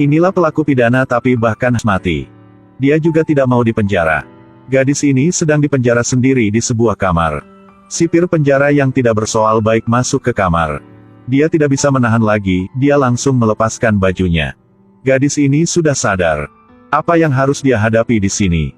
Inilah pelaku pidana tapi bahkan mati. Dia juga tidak mau dipenjara. Gadis ini sedang dipenjara sendiri di sebuah kamar. Sipir penjara yang tidak bersoal baik masuk ke kamar. Dia tidak bisa menahan lagi, dia langsung melepaskan bajunya. Gadis ini sudah sadar. Apa yang harus dia hadapi di sini?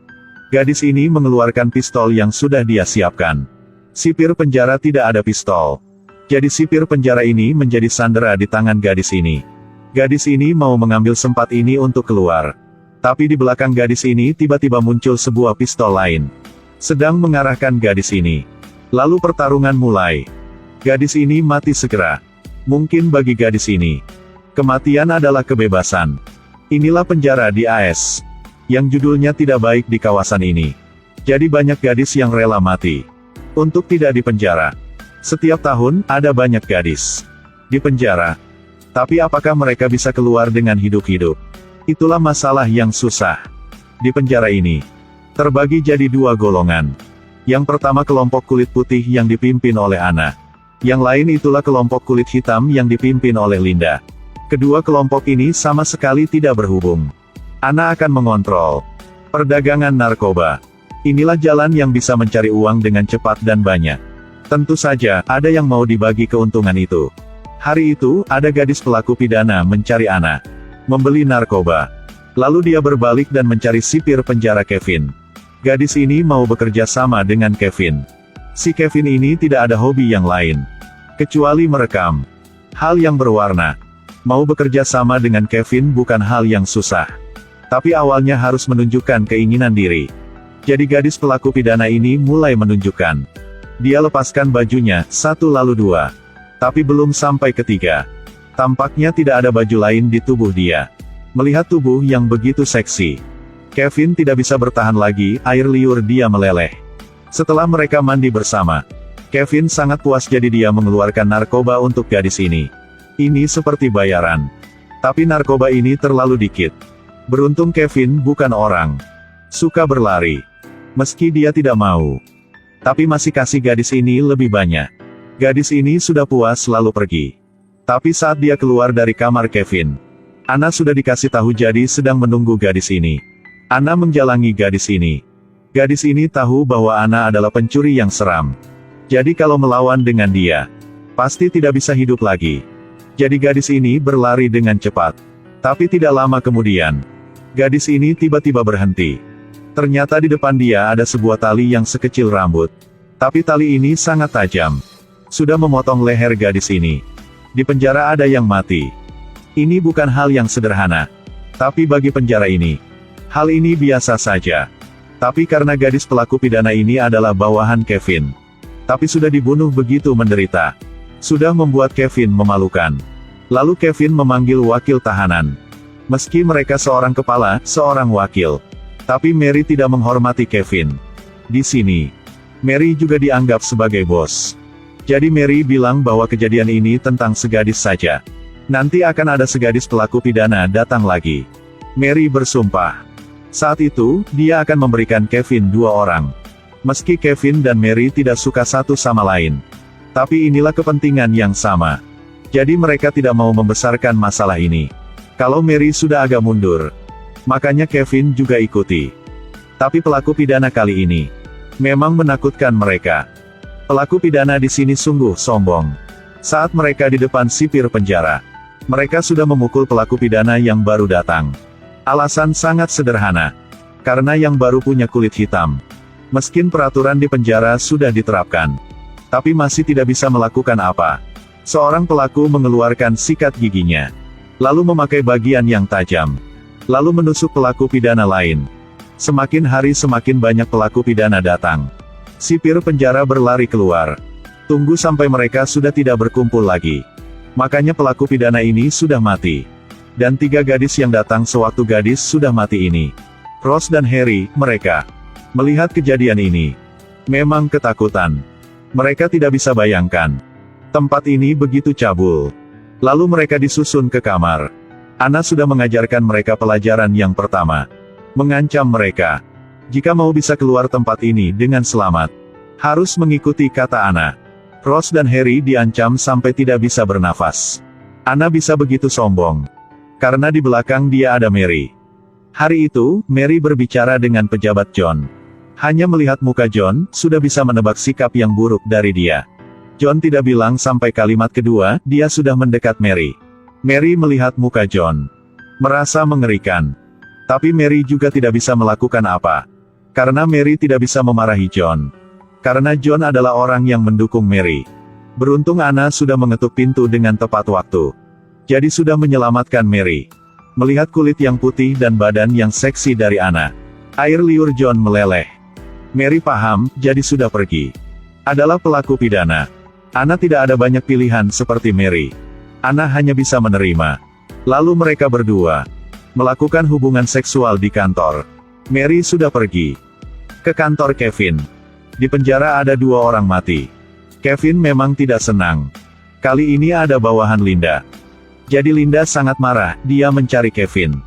Gadis ini mengeluarkan pistol yang sudah dia siapkan. Sipir penjara tidak ada pistol. Jadi sipir penjara ini menjadi sandera di tangan gadis ini. Gadis ini mau mengambil sempat ini untuk keluar. Tapi di belakang gadis ini tiba-tiba muncul sebuah pistol lain. Sedang mengarahkan gadis ini. Lalu pertarungan mulai. Gadis ini mati segera. Mungkin bagi gadis ini, kematian adalah kebebasan. Inilah penjara di AS. Yang judulnya tidak baik di kawasan ini. Jadi banyak gadis yang rela mati. Untuk tidak dipenjara. Setiap tahun, ada banyak gadis di penjara. Tapi apakah mereka bisa keluar dengan hidup-hidup? Itulah masalah yang susah. Di penjara ini, terbagi jadi dua golongan. Yang pertama kelompok kulit putih yang dipimpin oleh Ana. Yang lain itulah kelompok kulit hitam yang dipimpin oleh Linda. Kedua kelompok ini sama sekali tidak berhubung. Ana akan mengontrol perdagangan narkoba. Inilah jalan yang bisa mencari uang dengan cepat dan banyak. Tentu saja, ada yang mau dibagi keuntungan itu. Hari itu, ada gadis pelaku pidana mencari Ana. Membeli narkoba. Lalu dia berbalik dan mencari sipir penjara Kevin. Gadis ini mau bekerja sama dengan Kevin. Si Kevin ini tidak ada hobi yang lain. Kecuali merekam. Hal yang berwarna. Mau bekerja sama dengan Kevin bukan hal yang susah. Tapi awalnya harus menunjukkan keinginan diri. Jadi gadis pelaku pidana ini mulai menunjukkan. Dia lepaskan bajunya, satu lalu dua. Tapi belum sampai ketiga. Tampaknya tidak ada baju lain di tubuh dia. Melihat tubuh yang begitu seksi, Kevin tidak bisa bertahan lagi, air liur dia meleleh. Setelah mereka mandi bersama, Kevin sangat puas jadi dia mengeluarkan narkoba untuk gadis ini. Ini seperti bayaran. Tapi narkoba ini terlalu dikit. Beruntung Kevin bukan orang suka berlari. Meski dia tidak mau. Tapi masih kasih gadis ini lebih banyak. Gadis ini sudah puas lalu pergi. Tapi saat dia keluar dari kamar Kevin, Ana sudah dikasih tahu jadi sedang menunggu gadis ini. Ana menjalangi gadis ini. Gadis ini tahu bahwa Ana adalah pencuri yang seram. Jadi kalau melawan dengan dia, pasti tidak bisa hidup lagi. Jadi gadis ini berlari dengan cepat. Tapi tidak lama kemudian, gadis ini tiba-tiba berhenti. Ternyata di depan dia ada sebuah tali yang sekecil rambut. Tapi tali ini sangat tajam. Sudah memotong leher gadis ini. Di penjara ada yang mati. Ini bukan hal yang sederhana. Tapi bagi penjara ini, hal ini biasa saja. Tapi karena gadis pelaku pidana ini adalah bawahan Kevin. Tapi sudah dibunuh begitu menderita. Sudah membuat Kevin memalukan. Lalu Kevin memanggil wakil tahanan. Meski mereka seorang kepala, seorang wakil. Tapi Mary tidak menghormati Kevin. Di sini, Mary juga dianggap sebagai bos. Jadi Mary bilang bahwa kejadian ini tentang segadis saja. Nanti akan ada segadis pelaku pidana datang lagi. Mary bersumpah. Saat itu, dia akan memberikan Kevin 2 orang. Meski Kevin dan Mary tidak suka satu sama lain. Tapi inilah kepentingan yang sama. Jadi mereka tidak mau membesarkan masalah ini. Kalau Mary sudah agak mundur, makanya Kevin juga ikuti. Tapi pelaku pidana kali ini memang menakutkan mereka. Pelaku pidana di sini sungguh sombong. Saat mereka di depan sipir penjara, mereka sudah memukul pelaku pidana yang baru datang. Alasan sangat sederhana. Karena yang baru punya kulit hitam. Meski peraturan di penjara sudah diterapkan, tapi masih tidak bisa melakukan apa. Seorang pelaku mengeluarkan sikat giginya. Lalu memakai bagian yang tajam. Lalu menusuk pelaku pidana lain. Semakin hari semakin banyak pelaku pidana datang. Sipir penjara berlari keluar. Tunggu sampai mereka sudah tidak berkumpul lagi. Makanya pelaku pidana ini sudah mati. Dan 3 gadis yang datang sewaktu gadis sudah mati ini. Ross dan Harry, mereka melihat kejadian ini. Memang ketakutan. Mereka tidak bisa bayangkan. Tempat ini begitu cabul. Lalu mereka disusun ke kamar. Ana sudah mengajarkan mereka pelajaran yang pertama. Mengancam mereka. Jika mau bisa keluar tempat ini dengan selamat, harus mengikuti kata Ana. Ross dan Harry diancam sampai tidak bisa bernafas. Ana bisa begitu sombong. Karena di belakang dia ada Mary. Hari itu, Mary berbicara dengan pejabat John. Hanya melihat muka John, sudah bisa menebak sikap yang buruk dari dia. John tidak bilang sampai kalimat kedua, dia sudah mendekat Mary. Mary melihat muka John. Merasa mengerikan. Tapi Mary juga tidak bisa melakukan apa. Karena Mary tidak bisa memarahi John. Karena John adalah orang yang mendukung Mary. Beruntung Anna sudah mengetuk pintu dengan tepat waktu. Jadi sudah menyelamatkan Mary. Melihat kulit yang putih dan badan yang seksi dari Anna, air liur John meleleh. Mary paham, jadi sudah pergi. Adalah pelaku pidana. Anna tidak ada banyak pilihan seperti Mary. Anna hanya bisa menerima. Lalu mereka berdua melakukan hubungan seksual di kantor. Mary sudah pergi ke kantor Kevin. Di penjara ada 2 orang mati. Kevin memang tidak senang. Kali ini ada bawahan Linda. Jadi Linda sangat marah, dia mencari Kevin.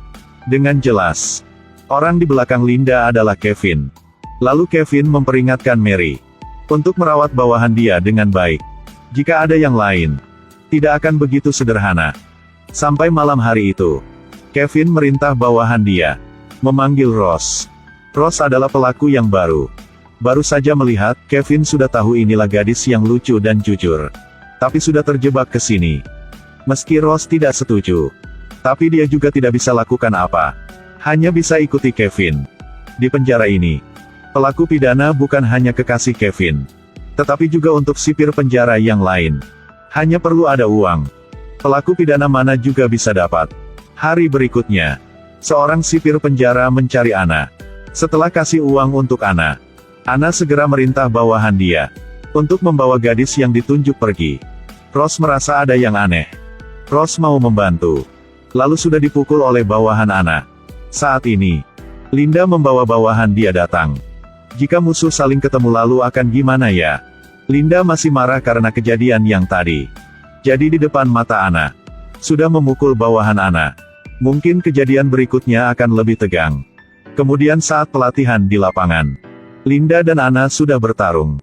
Dengan jelas, orang di belakang Linda adalah Kevin. Lalu Kevin memperingatkan Mary untuk merawat bawahan dia dengan baik. Jika ada yang lain, tidak akan begitu sederhana. Sampai malam hari itu, Kevin merintah bawahan dia memanggil Ross. Ross adalah pelaku yang baru. Baru saja melihat, Kevin sudah tahu inilah gadis yang lucu dan jujur. Tapi sudah terjebak ke sini. Meski Ross tidak setuju, tapi dia juga tidak bisa lakukan apa. Hanya bisa ikuti Kevin. Di penjara ini, pelaku pidana bukan hanya kekasih Kevin, tetapi juga untuk sipir penjara yang lain. Hanya perlu ada uang. Pelaku pidana mana juga bisa dapat. Hari berikutnya, seorang sipir penjara mencari Anna. Setelah kasih uang untuk Anna, Anna segera merintah bawahan dia untuk membawa gadis yang ditunjuk pergi. Ross merasa ada yang aneh. Ross mau membantu. Lalu sudah dipukul oleh bawahan Anna. Saat ini, Linda membawa bawahan dia datang. Jika musuh saling ketemu lalu akan gimana ya? Linda masih marah karena kejadian yang tadi. Jadi di depan mata Anna, sudah memukul bawahan Anna. Mungkin kejadian berikutnya akan lebih tegang. Kemudian saat pelatihan di lapangan, Linda dan Anna sudah bertarung.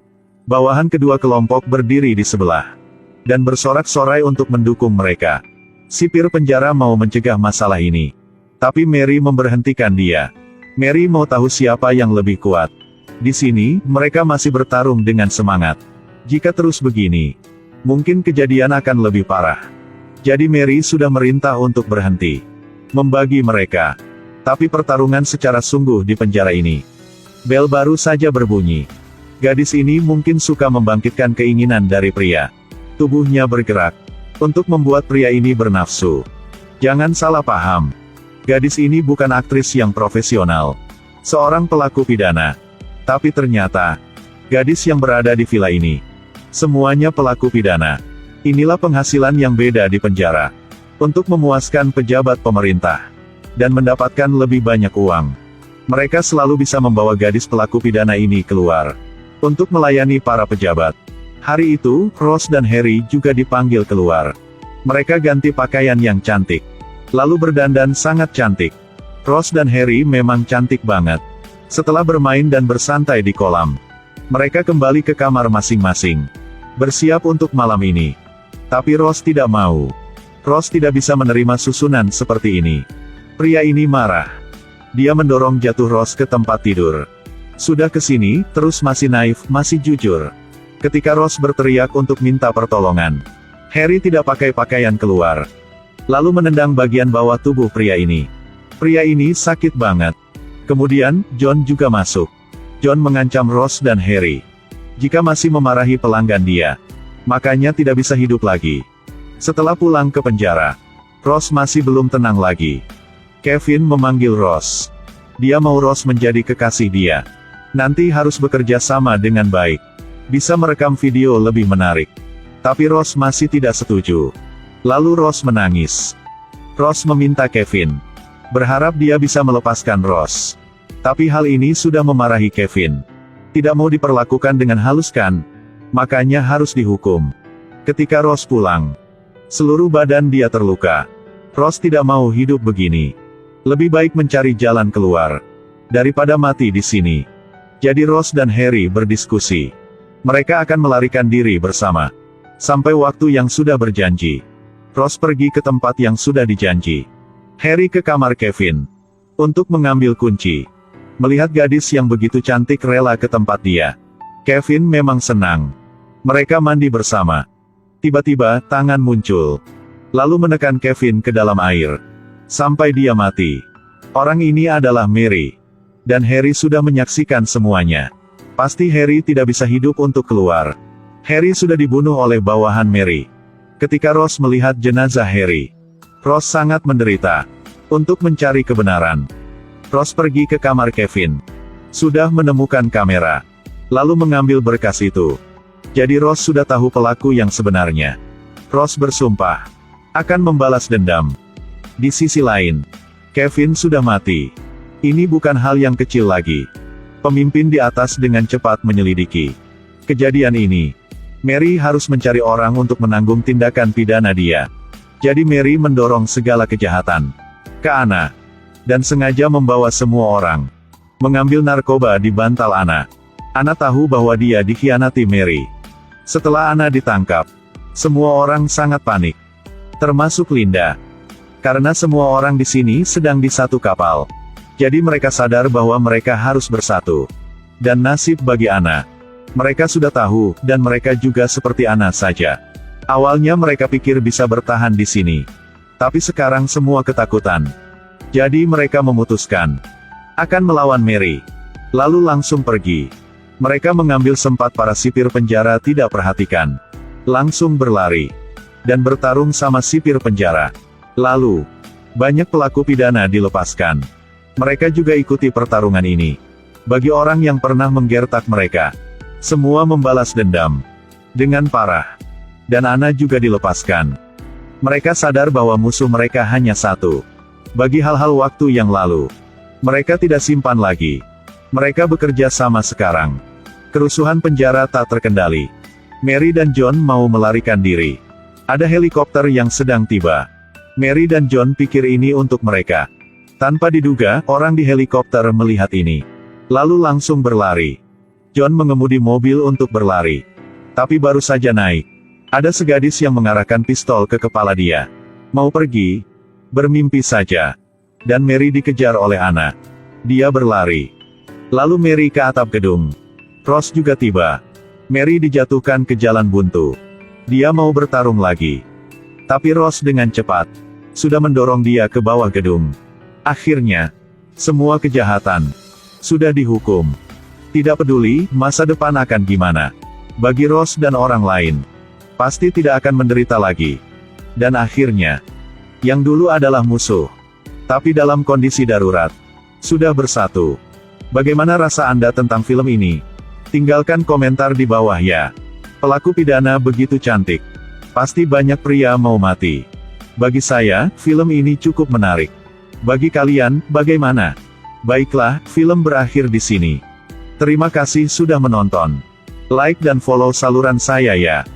Bawahan kedua kelompok berdiri di sebelah dan bersorak-sorai untuk mendukung mereka. Sipir penjara mau mencegah masalah ini, tapi Mary memberhentikan dia. Mary mau tahu siapa yang lebih kuat. Di sini, mereka masih bertarung dengan semangat. Jika terus begini, mungkin kejadian akan lebih parah. Jadi Mary sudah merintah untuk berhenti membagi mereka. Tapi pertarungan secara sungguh di penjara ini. Bel baru saja berbunyi. Gadis ini mungkin suka membangkitkan keinginan dari pria. Tubuhnya bergerak untuk membuat pria ini bernafsu. Jangan salah paham. Gadis ini bukan aktris yang profesional. Seorang pelaku pidana. Tapi ternyata, gadis yang berada di villa ini, semuanya pelaku pidana. Inilah penghasilan yang beda di penjara. Untuk memuaskan pejabat pemerintah. Dan mendapatkan lebih banyak uang. Mereka selalu bisa membawa gadis pelaku pidana ini keluar. Untuk melayani para pejabat. Hari itu, Ross dan Harry juga dipanggil keluar. Mereka ganti pakaian yang cantik. Lalu berdandan sangat cantik. Ross dan Harry memang cantik banget. Setelah bermain dan bersantai di kolam, mereka kembali ke kamar masing-masing. Bersiap untuk malam ini. Tapi Ross tidak mau. Ross tidak bisa menerima susunan seperti ini. Pria ini marah. Dia mendorong jatuh Ross ke tempat tidur. Sudah kesini, terus masih naif, masih jujur. Ketika Ross berteriak untuk minta pertolongan, Harry tidak pakai pakaian keluar. Lalu menendang bagian bawah tubuh pria ini. Pria ini sakit banget. Kemudian, John juga masuk. John mengancam Ross dan Harry. Jika masih memarahi pelanggan dia, makanya tidak bisa hidup lagi. Setelah pulang ke penjara, Ross masih belum tenang lagi. Kevin memanggil Ross. Dia mau Ross menjadi kekasih dia. Nanti harus bekerja sama dengan baik. Bisa merekam video lebih menarik. Tapi Ross masih tidak setuju. Lalu Ross menangis. Ross meminta Kevin. Berharap dia bisa melepaskan Ross. Tapi hal ini sudah memarahi Kevin. Tidak mau diperlakukan dengan halus kan? Makanya harus dihukum. Ketika Ross pulang, seluruh badan dia terluka. Ross tidak mau hidup begini. Lebih baik mencari jalan keluar daripada mati di sini. Jadi Ross dan Harry berdiskusi. Mereka akan melarikan diri bersama sampai waktu yang sudah berjanji. Ross pergi ke tempat yang sudah dijanji. Harry ke kamar Kevin untuk mengambil kunci. Melihat gadis yang begitu cantik rela ke tempat dia, Kevin memang senang. Mereka mandi bersama. Tiba-tiba, tangan muncul, lalu menekan Kevin ke dalam air, sampai dia mati. Orang ini adalah Mary. Dan Harry sudah menyaksikan semuanya. Pasti Harry tidak bisa hidup untuk keluar. Harry sudah dibunuh oleh bawahan Mary. Ketika Rose melihat jenazah Harry, Rose sangat menderita. Untuk mencari kebenaran, Rose pergi ke kamar Kevin. Sudah menemukan kamera, lalu mengambil berkas itu. Jadi Rose sudah tahu pelaku yang sebenarnya. Rose bersumpah akan membalas dendam. Di sisi lain, Kevin sudah mati. Ini bukan hal yang kecil lagi. Pemimpin di atas dengan cepat menyelidiki kejadian ini. Mary harus mencari orang untuk menanggung tindakan pidana dia. Jadi Mary mendorong segala kejahatan ke Anna, dan sengaja membawa semua orang mengambil narkoba di bantal Anna. Anna tahu bahwa dia dikhianati Mary. Setelah Anna ditangkap, semua orang sangat panik, termasuk Linda, karena semua orang di sini sedang di satu kapal. Jadi mereka sadar bahwa mereka harus bersatu. Dan nasib bagi Anna, mereka sudah tahu, dan mereka juga seperti Anna saja. Awalnya mereka pikir bisa bertahan di sini. Tapi sekarang semua ketakutan. Jadi mereka memutuskan akan melawan Mary. Lalu langsung pergi. Mereka mengambil sempat para sipir penjara tidak perhatikan. Langsung berlari. Dan bertarung sama sipir penjara. Lalu, banyak pelaku pidana dilepaskan. Mereka juga ikuti pertarungan ini. Bagi orang yang pernah menggertak mereka, semua membalas dendam dengan parah. Dan Anna juga dilepaskan. Mereka sadar bahwa musuh mereka hanya satu. Bagi hal-hal waktu yang lalu, mereka tidak simpan lagi. Mereka bekerja sama sekarang. Kerusuhan penjara tak terkendali. Mary dan John mau melarikan diri. Ada helikopter yang sedang tiba. Mary dan John pikir ini untuk mereka. Tanpa diduga, orang di helikopter melihat ini, lalu langsung berlari. John mengemudi mobil untuk berlari. Tapi baru saja naik, ada segadis yang mengarahkan pistol ke kepala dia. Mau pergi? Bermimpi saja. Dan Mary dikejar oleh Anna. Dia berlari. Lalu Mary ke atap gedung. Rose juga tiba. Mary dijatuhkan ke jalan buntu. Dia mau bertarung lagi. Tapi Rose dengan cepat sudah mendorong dia ke bawah gedung. Akhirnya, semua kejahatan sudah dihukum. Tidak peduli masa depan akan gimana. Bagi Rose dan orang lain, pasti tidak akan menderita lagi. Dan akhirnya, yang dulu adalah musuh, tapi dalam kondisi darurat, sudah bersatu. Bagaimana rasa Anda tentang film ini? Tinggalkan komentar di bawah ya. Pelaku pidana begitu cantik. Pasti banyak pria mau mati. Bagi saya, film ini cukup menarik. Bagi kalian, bagaimana? Baiklah, film berakhir di sini. Terima kasih sudah menonton. Like dan follow saluran saya ya.